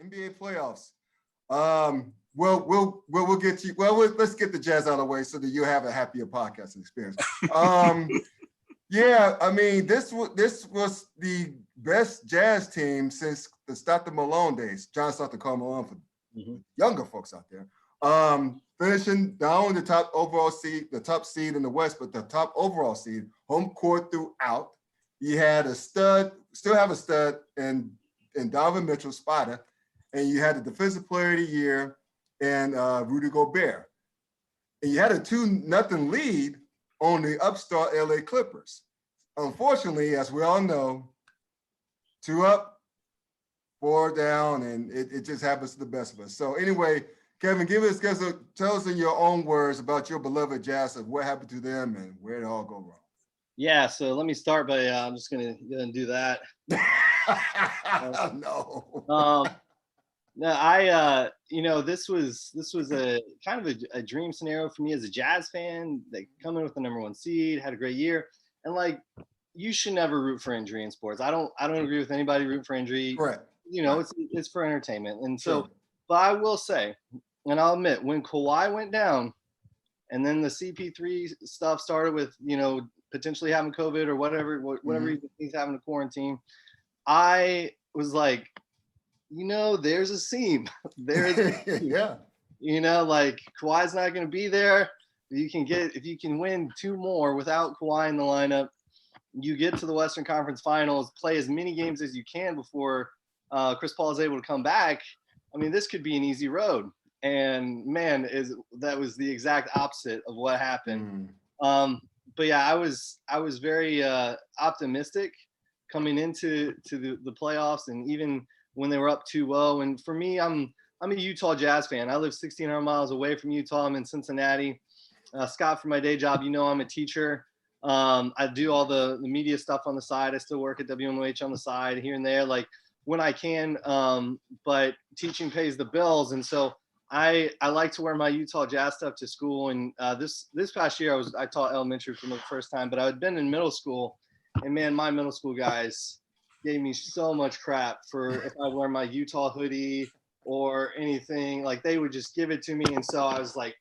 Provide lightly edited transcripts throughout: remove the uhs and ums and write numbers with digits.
NBA playoffs. We'll get to you. Let's get the Jazz out of the way so that you have a happier podcasting experience. Yeah, I mean, this was the best Jazz team since the Stockton Malone days. John Stockton, Karl Malone for younger folks out there. Finishing down the top overall seed, the top seed in the West, but the top overall seed, home court throughout. You had a stud, still have a stud in Donovan Mitchell, Spider, and you had the defensive player of the year and Rudy Gobert. And you had a 2-0 lead on the upstart LA Clippers. Unfortunately, as we all know, 2 up, 4 down, and it just happens to the best of us. So anyway, Kevin, tell us in your own words about your beloved Jazz of what happened to them and where it all go wrong. Yeah, so let me start by I'm just gonna do that. No. No, I this was a kind of a dream scenario for me as a Jazz fan. They come in with the #1 seed, had a great year, and like you should never root for injury in sports. I don't agree with anybody rooting for injury. Correct. It's for entertainment, and so. But I will say, and I'll admit, when Kawhi went down, and then the CP3 stuff started with potentially having COVID or whatever he's having to quarantine, I was like, there's a seam. There's yeah. Like Kawhi's not going to be there. If you can win 2 more without Kawhi in the lineup, you get to the Western Conference Finals, play as many games as you can before Chris Paul is able to come back. I mean, this could be an easy road. And man, that was the exact opposite of what happened. But yeah, I was very optimistic coming into the playoffs, and even when they were up 2-0. And for me, I'm a Utah Jazz fan. I live 1,600 miles away from Utah. I'm in Cincinnati. Scott, for my day job, I'm a teacher. I do all the media stuff on the side. I still work at WMOH on the side here and there, like when I can. But teaching pays the bills, and so I like to wear my Utah Jazz stuff to school. And this past year, I taught elementary for the first time, but I had been in middle school, and man, my middle school guys gave me so much crap for if I wear my Utah hoodie or anything. Like they would just give it to me, and so I was like,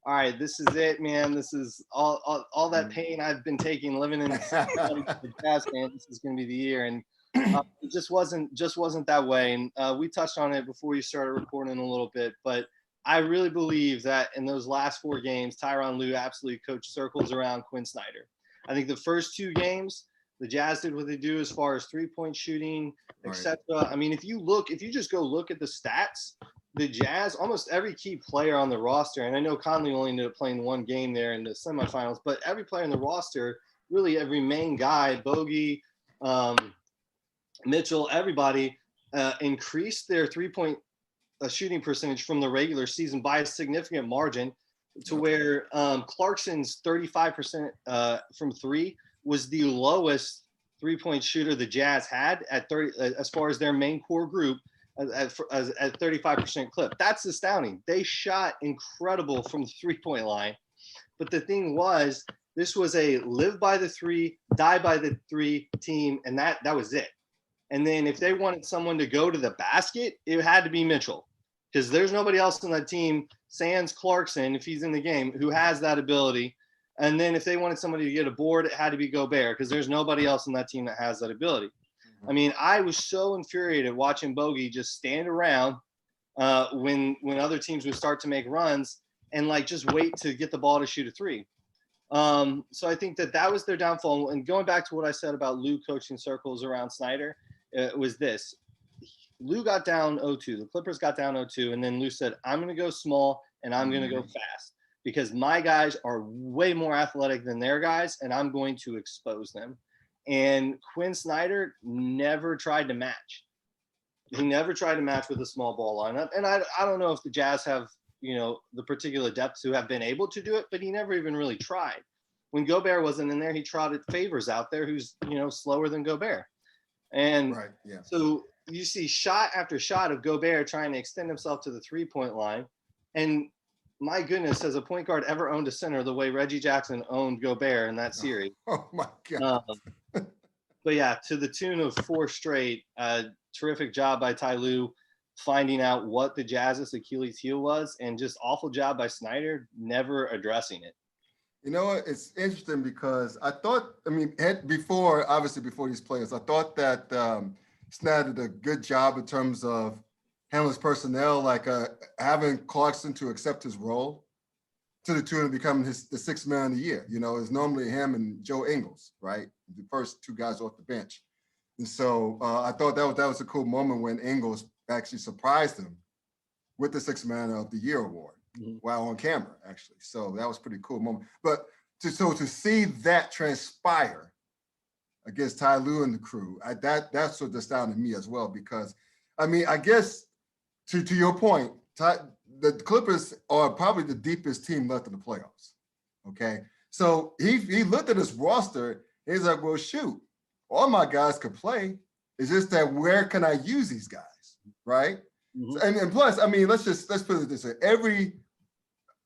all right, this is it, man. This is all that pain I've been taking living in the Jazz fan. This is going to be the year, and it just wasn't that way. And we touched on it before you started recording a little bit, but I really believe that in those last 4 games, Tyronn Lue absolutely coached circles around Quinn Snyder. I think the first 2 games, the Jazz did what they do as far as 3-point shooting, etc. I mean, if you just go look at the stats, the Jazz, almost every key player on the roster, and I know Conley only ended up playing 1 game there in the semifinals, but every player in the roster, really every main guy, Bogey, Mitchell, everybody increased their 3-point shooting percentage from the regular season by a significant margin to where Clarkson's 35% from 3 was the lowest 3-point shooter the Jazz had at 30 as far as their main core group at 35% clip. That's astounding. They shot incredible from the 3-point line. But the thing was, this was a live by the 3, die by the 3 team, and that was it. And then if they wanted someone to go to the basket, it had to be Mitchell, because there's nobody else on that team, sans Clarkson, if he's in the game, who has that ability. And then if they wanted somebody to get a board, it had to be Gobert, because there's nobody else on that team that has that ability. I mean, I was so infuriated watching Bogey just stand around when other teams would start to make runs and like just wait to get the ball to shoot a 3. So I think that was their downfall. And going back to what I said about Lue coaching circles around Snyder, was this. Lue got down 0-2. The Clippers got down 0-2. And then Lue said, I'm going to go small and I'm going to go fast because my guys are way more athletic than their guys, and I'm going to expose them. And Quinn Snyder never tried to match. He never tried to match with a small ball lineup. And I don't know if the Jazz have, the particular depth to have been able to do it, but he never even really tried. When Gobert wasn't in there, he trotted Favors out there who's, slower than Gobert. And so you see shot after shot of Gobert trying to extend himself to the 3-point line. And my goodness, has a point guard ever owned a center the way Reggie Jackson owned Gobert in that series? Oh my God. But yeah, to the tune of 4 straight, terrific job by Ty Lue. finding out what the Jazz's Achilles heel was, and just awful job by Snyder never addressing it. You know what? It's interesting because before these players, I thought that Snyder did a good job in terms of handling his personnel, like having Clarkson to accept his role to the tune of becoming the sixth man of the year. You know, it's normally him and Joe Ingles, right? The first two guys off the bench. And so I thought that was a cool moment when Ingles actually surprised him with the sixth man of the year award while on camera, actually. So that was a pretty cool moment. But to see that transpire against Ty Lue and the crew, that's what astounded me as well, because I guess to your point, the Clippers are probably the deepest team left in the playoffs. Okay. So he looked at his roster, and he's like, well, shoot, all my guys could play. It's just that where can I use these guys? Right. Mm-hmm. And plus, let's put it this way.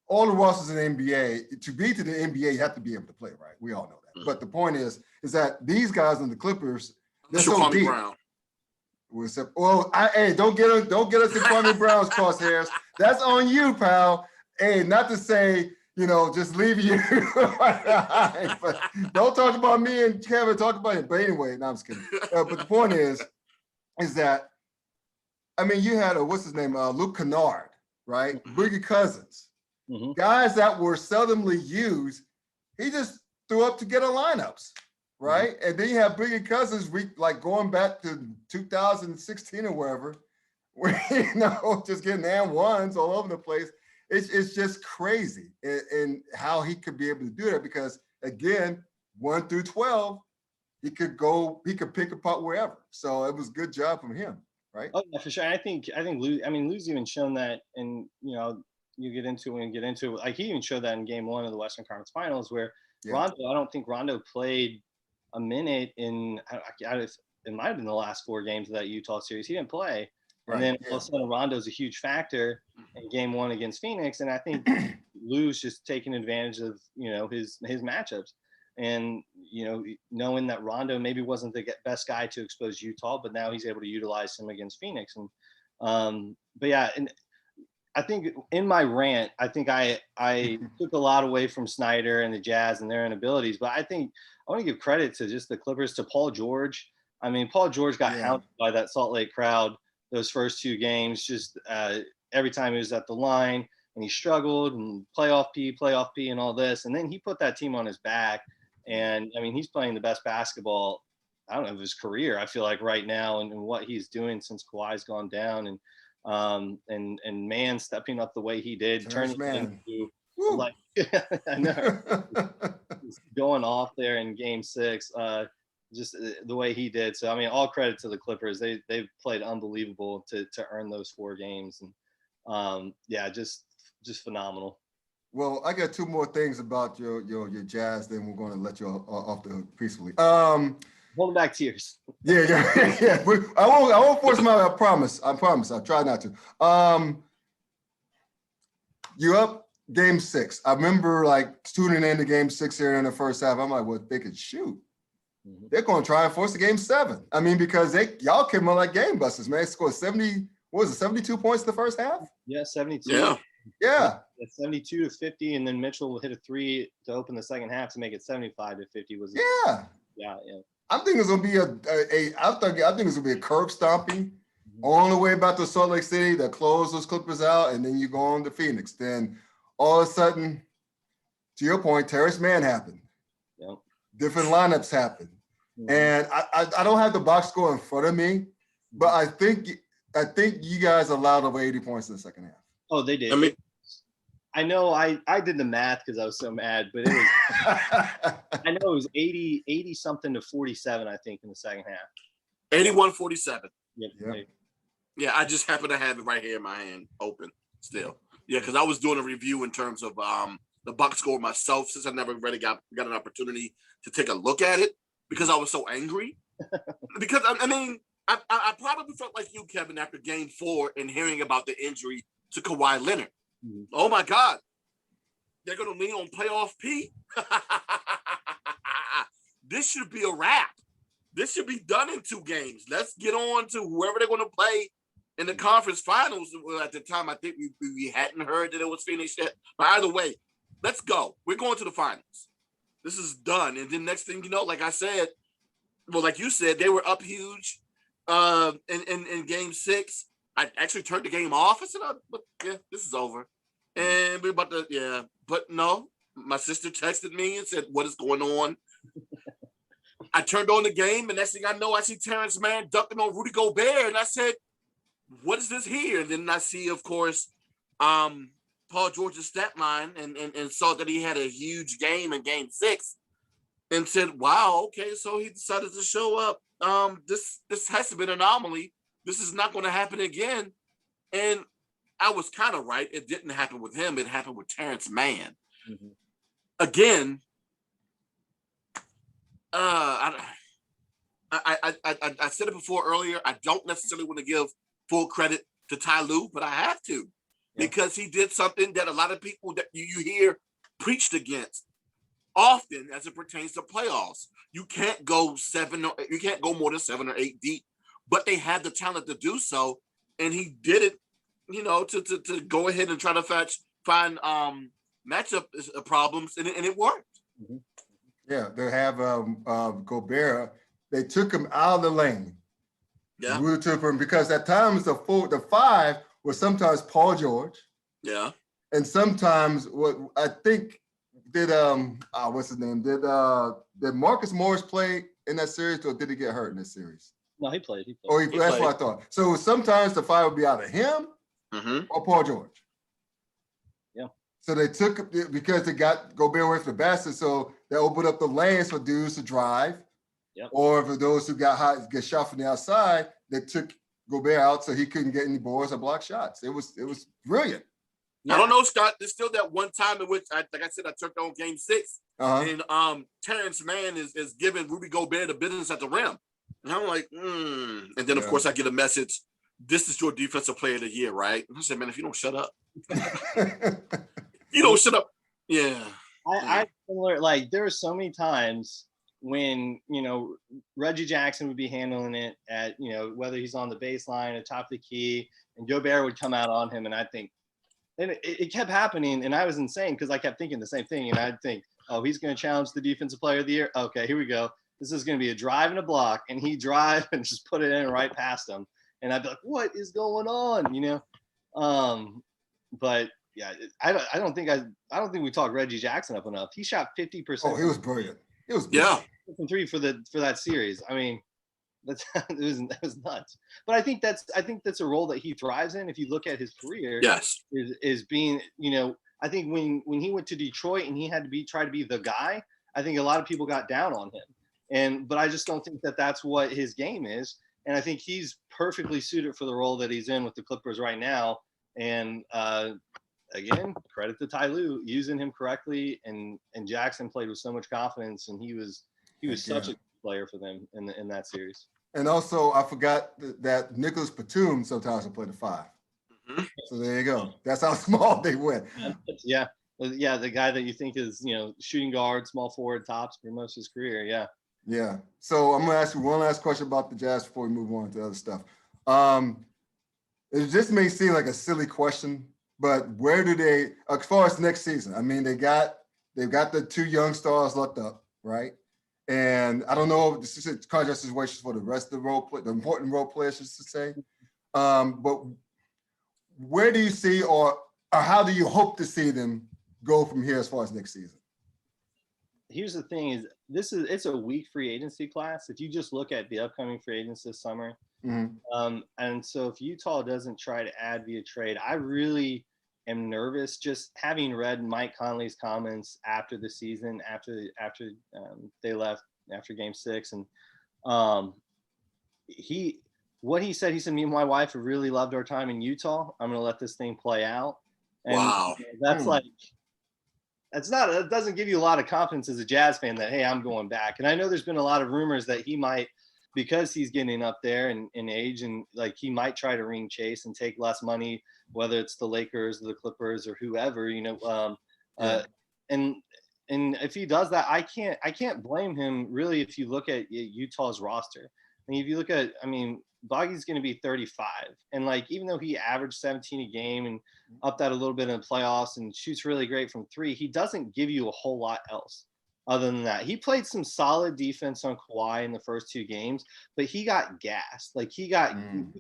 All the rosters in the NBA, to be to the NBA, you have to be able to play, right? We all know that. Mm-hmm. But the point is that these guys in the Clippers, they're so deep. Brown. Don't get us to Kwame Brown's crosshairs. That's on you, pal. Hey, not to say, just leave you. But don't talk about me and Kevin. Talk about him. But anyway, no, I'm just kidding. But the point is that, you had what's his name? Luke Kennard, right? Boogie Cousins. Mm-hmm. Guys that were seldomly used, he just threw up to get on lineups, right? Mm-hmm. And then you have Boogie Cousins, like going back to 2016 or wherever, where just getting and-ones all over the place. It's just crazy, and how he could be able to do that, because again, 1 through 12, he could pick apart wherever. So it was a good job from him, right? Oh yeah, for sure. I think Lou's even shown that, and you get into it. Like, he even showed that in Game 1 of the Western Conference Finals, where Rondo, I don't think Rondo played a minute in. It might have been the last 4 games of that Utah series. He didn't play, and then all of a sudden Rondo's a huge factor in Game 1 against Phoenix. And I think Lou's just taking advantage of his matchups, and knowing that Rondo maybe wasn't the best guy to expose Utah, but now he's able to utilize him against Phoenix. And but yeah, and I think in my rant, I think I took a lot away from Snyder and the Jazz and their inabilities, but I think I want to give credit to just the Clippers, to Paul George. Paul George got hounded by that Salt Lake crowd those first 2 games, just every time he was at the line, and he struggled, and playoff P and all this. And then he put that team on his back. And he's playing the best basketball, I don't know, of his career, I feel like, right now, and what he's doing since Kawhi's gone down. And man stepping up the way he did, turning into like I know going off there in Game 6, just the way he did. So all credit to the Clippers. They've played unbelievable to earn those 4 games, and just phenomenal. Well, I got 2 more things about your Jazz, then we're going to let you off the hook peacefully. Holding back tears. Yeah. I won't force them out. I promise. I'll try not to. You up Game 6. I remember tuning into Game 6 here in the first half. I'm like, well, they could shoot. Mm-hmm. They're going to try and force the Game 7. Because y'all came on like game busters, man. They scored 72 points in the first half? Yeah, 72. Yeah. 72 to 50, and then Mitchell will hit a 3 to open the second half to make it 75 to 50. Yeah. I'm thinking it's gonna be I think it's gonna be a curb stomping on the way back to Salt Lake City that close those Clippers out, and then you go on to Phoenix. Then all of a sudden, to your point, Terrence Mann happened. Yep. Different lineups happened. Mm-hmm. And I don't have the box score in front of me, but I think you guys allowed over 80 points in the second half. Oh, they did. I know I did the math because I was so mad, but it was I know it was 80 something to 47, I think, in the second half. 81-47. Yep. Yeah, I just happen to have it right here in my hand, open still. Yeah, because I was doing a review in terms of the box score myself, since I never really got an opportunity to take a look at it because I was so angry. Because I probably felt like you, Kevin, after Game 4 and hearing about the injury to Kawhi Leonard. Mm-hmm. Oh my God, they're going to lean on playoff P. This should be a wrap. This should be done in 2 games. Let's get on to whoever they're going to play In the conference finals, well, at the time, I think we hadn't heard that it was finished yet. But either way, let's go. We're going to the finals. This is done. And then next thing you know, like I said, well, like you said, they were up huge in game 6. I actually turned the game off. I said, but yeah, this is over. And we're about to, yeah. But no, my sister texted me and said, what is going on? I turned on the game, and next thing I know, I see Terrence Mann ducking on Rudy Gobert. And I said, what is this here? And then I see, of course, Paul George's stat line and saw that he had a huge game in game 6 and said, wow, okay, so he decided to show up. This has to be an anomaly. This is not going to happen again. And I was kind of right. It didn't happen with him. It happened with Terrence Mann. Mm-hmm. Again, I said it before earlier. I don't necessarily want to give full credit to Ty Lue, but I have to, because he did something that a lot of people that you hear preached against often as it pertains to playoffs. You can't go more than 7 or 8 deep, but they had the talent to do so, and he did it. To go ahead and try to find matchup problems, and it worked. Mm-hmm. Yeah, they have Gobert. They took him out of the lane. Yeah, Rooted to him because at times the 5 was sometimes Paul George. Yeah, and sometimes what I think did what's his name? Did Marcus Morris play in that series, or did he get hurt in this series? No, he played. Oh, that's what I thought. So sometimes the 5 would be out of him or Paul George. Yeah. So they took, because they got Gobert away from the basket, so they opened up the lanes for dudes to drive. Yep. Or for those who get shot from the outside, they took Gobert out so he couldn't get any boards or block shots. It was brilliant. Yeah. I don't know, Scott. There's still that one time in which, like I said, I turned on game 6, and Terrence Mann is giving Rudy Gobert the business at the rim. And I'm like, And then, of course, I get a message, this is your defensive player of the year, right? And I said, man, if you don't shut up. You don't shut up. Yeah. I similar, like, there are so many times when, Reggie Jackson would be handling it at, whether he's on the baseline, atop the key, and Gobert would come out on him. And I think, and it kept happening. And I was insane because I kept thinking the same thing. And I'd think, oh, he's going to challenge the defensive player of the year. Okay, here we go. This is going to be a drive and a block. And he drive and just put it in right past him. And I'd be like, what is going on? But yeah, I don't think we talked Reggie Jackson up enough. He shot 50%. Oh, he was brilliant. Yeah. From 3 for that series. I mean, that was nuts. But I think that's a role that he thrives in. If you look at his career, yes, is being, I think when he went to Detroit and he had to try to be the guy, I think a lot of people got down on him. But I just don't think that that's what his game is. And I think he's perfectly suited for the role that he's in with the Clippers right now. And again, credit to Ty Lue using him correctly, and Jackson played with so much confidence, and he was such a player for them in that series. And also, I forgot that Nicholas Batum sometimes will play the 5. So there you go. That's how small they went. Yeah, the guy that you think is shooting guard, small forward, tops for most of his career. Yeah. Yeah. So I'm gonna ask you one last question about the Jazz before we move on to other stuff. It just may seem like a silly question, but where do they, as far as next season? I mean, they've got the 2 young stars locked up, right? And I don't know if this is contract situations for the rest of the important role players, just to say. But where do you see, or how do you hope to see them go from here as far as next season? Here's the thing: it's a weak free agency class. If you just look at the upcoming free agents this summer, and so if Utah doesn't try to add via trade, I really am nervous. Just having read Mike Conley's comments after the season, after they left after Game 6, and what he said, me and my wife have really loved our time in Utah. I'm going to let this thing play out. And wow, that's like. It doesn't give you a lot of confidence as a Jazz fan that, hey, I'm going back. And I know there's been a lot of rumors that he might, because he's getting up there in age, and like he might try to ring chase and take less money, whether it's the Lakers or the Clippers or whoever, and if he does that, I can't blame him really. If you look at Utah's roster, I mean, if you look at, Bogey's going to be 35. And like, even though he averaged 17 a game and up that a little bit in the playoffs and shoots really great from three, he doesn't give you a whole lot else other than that. He played some solid defense on Kawhi in the first 2 games, but he got gassed. Like you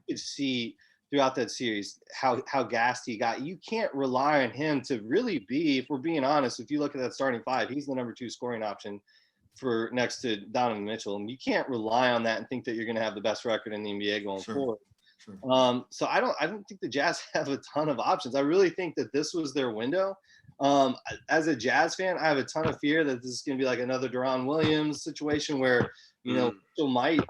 could see throughout that series how gassed he got. You can't rely on him to really be, if we're being honest, if you look at that starting 5, he's the number 2 scoring option for next to Donovan Mitchell. And you can't rely on that and think that you're going to have the best record in the NBA going forward. Sure. So I don't think the Jazz have a ton of options. I really think that this was their window. As a Jazz fan, I have a ton of fear that this is going to be like another Deron Williams situation where, Mitchell might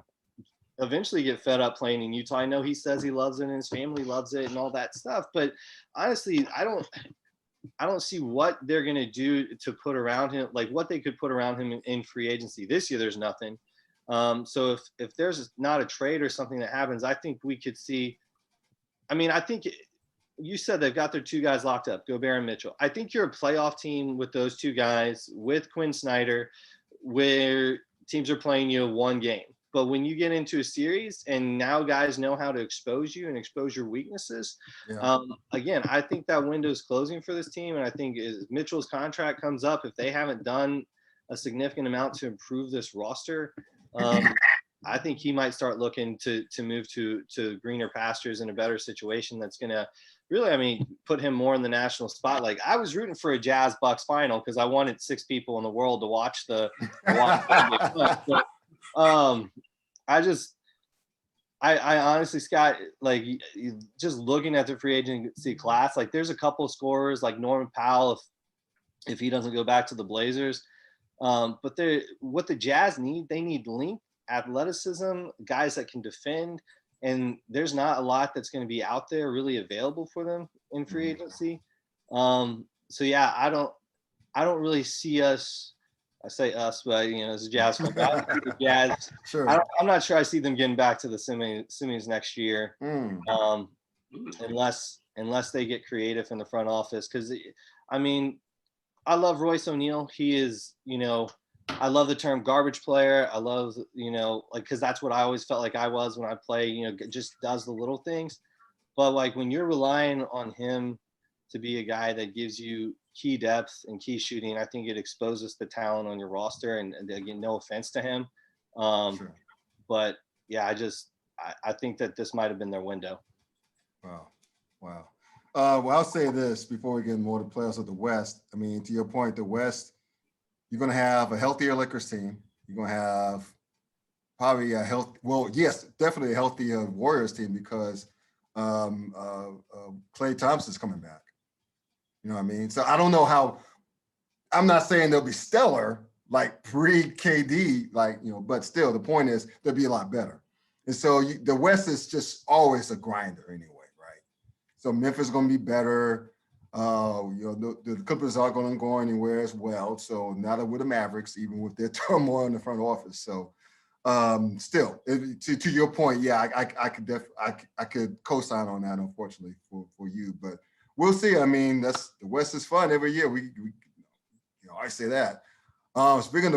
eventually get fed up playing in Utah. I know he says he loves it and his family loves it and all that stuff, but honestly, I don't see what they're going to do to put around him, like what they could put around him in free agency. This year, there's nothing. So if there's not a trade or something that happens, I think we could see, I think you said they've got their 2 guys locked up, Gobert and Mitchell. I think you're a playoff team with those 2 guys, with Quinn Snyder, where teams are playing you 1 game. But when you get into a series and now guys know how to expose you and expose your weaknesses, again, I think that window is closing for this team. And I think as Mitchell's contract comes up, if they haven't done a significant amount to improve this roster, I think he might start looking to move to greener pastures in a better situation that's going to really, put him more in the national spotlight. I was rooting for a Jazz Bucks final because I wanted 6 people in the world to watch but, I honestly, Scott, like just looking at the free agency class, like there's a couple of scorers like Norman Powell if he doesn't go back to the Blazers. But what the Jazz need, they need length, athleticism, guys that can defend, and there's not a lot that's going to be out there really available for them in free agency. So yeah, I don't really see us. I say us, but as a Jazz fan, the Jazz. Sure. I'm not sure I see them getting back to the semis next year, unless they get creative in the front office. Because I love Royce O'Neal. He is, I love the term garbage player. I love, because that's what I always felt like I was when I play. Just does the little things. But like when you're relying on him to be a guy that gives you key depth and key shooting, I think it exposes the talent on your roster. And again, no offense to him, Sure. but yeah, I think that this might have been their window. Wow. Well, I'll say this before we get more to the playoffs of the West. To your point, the West, you're going to have a healthier Lakers team. You're going to have probably definitely a healthier Warriors team because Klay Thompson's coming back. You know what I mean? So I don't know how. I'm not saying they'll be stellar like pre-KD, but still, the point is they'll be a lot better. And so the West is just always a grinder anyway, right? So Memphis is going to be better. The Clippers aren't going to go anywhere as well. So now they're with the Mavericks, even with their turmoil in the front office. So still, to your point, yeah, I could co-sign on that, unfortunately for you, but we'll see. The West is fun every year. I say that. Speaking of